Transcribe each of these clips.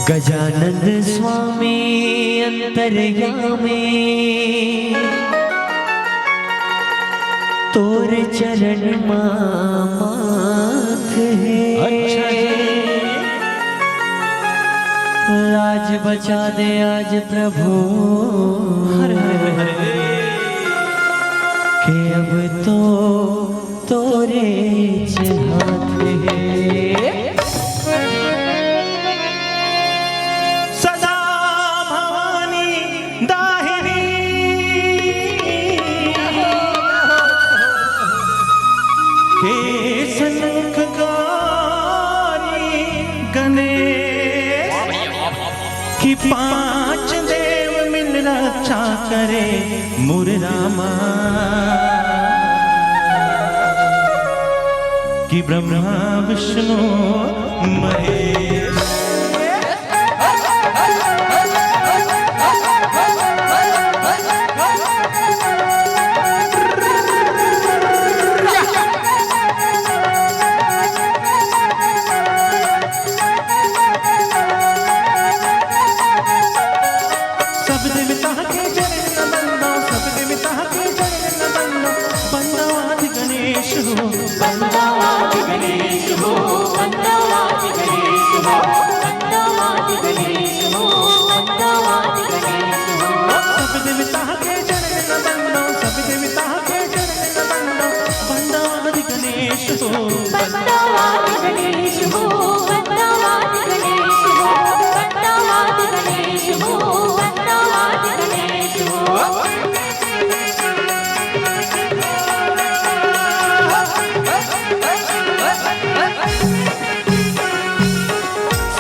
गजानन स्वामी अंतर्यामी तोर चरण माथ है। अच्छा लाज बचा दे आज प्रभु हरे हरे हरे के अब तो तोरे हाथ है। कि पांच देव मिल रक्षा करे मुर रामा, कि ब्रह्मा विष्णु महेश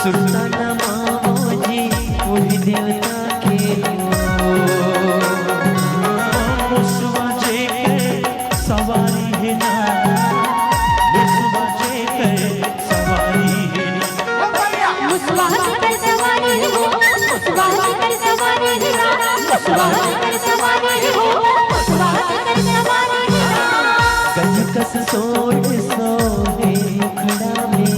सुल्ताना मामोजी वही देवता के मुसवा जे सवारी है ना, मुसवा जे सवारी है ना, मुसवा कर सवारी हो, मुसवा कर सवारी है ना, मुसवा कर सवारी हो, मुसवा कर सवारी है ना। गजकस सोट सोहे मुखड़ा में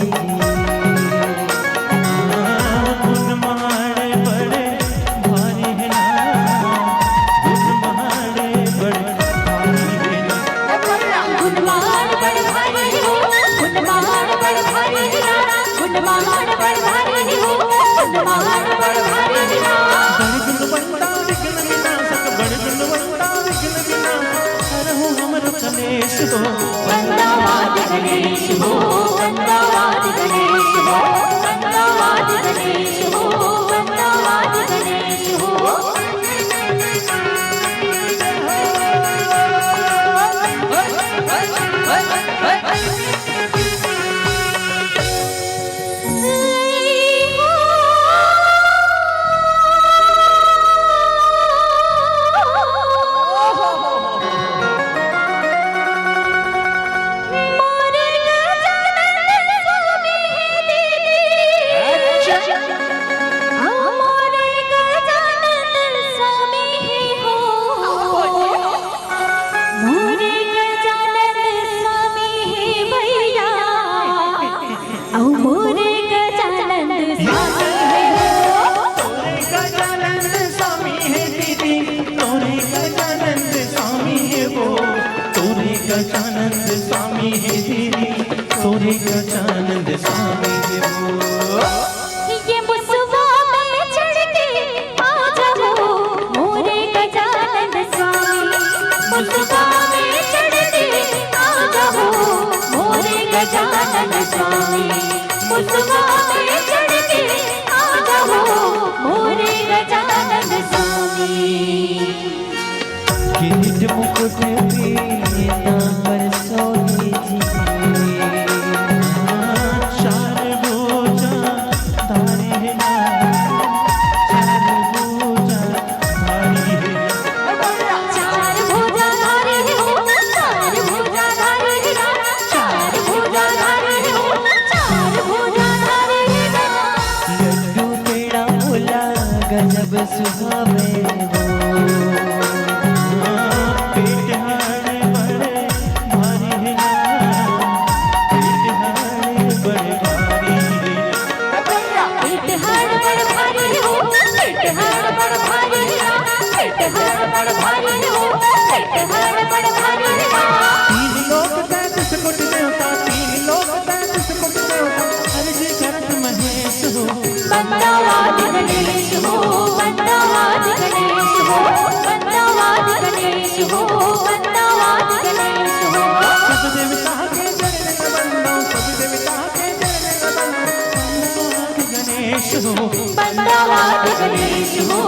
वंदावाद गणेश हो, वंदावाद गणेश हो, वंदावाद गणेश हो, वंदावाद गणेश हो। गजानंद स्वामी है दीदी, तोरे गजानंद स्वामी है वो। ये मुसवा में चढ़ के आ जाओ मोरे गजानंद स्वामी, मुसवा में चढ़ के आ जाओ मोरे गजानंद स्वामी, मुसवा में चढ़ के आ जाओ मोरे गजानंद स्वामी। किरीट मुकुट पीतांबर सोहे जी, चार भुजा धारी है ना, चार भुजा धारी है, चार भुजा धारी हो, चार भुजा धारी है ना, चार भुजा धारी हो, चार भुजा धारी है ना। लड्डू पेड़ा फूला गजब सुहावे वो, पेट हाड़ बड़े हर बड़ भारी हो सेठ हर बड़ भारी हो तीन लोक 33 कोटि देवता तीन लोक 33 कोटि देवता अर्जी करत महेश हो बंदावाद गणेश हो बंदावाद गणेश हो बंदावाद गणेश हो बंदावाद गणेश हो सब देवता के चरण में बंदो सब देवता के चरण में बंदो बंदावाद गणेश हो बंदावाद गणेश हो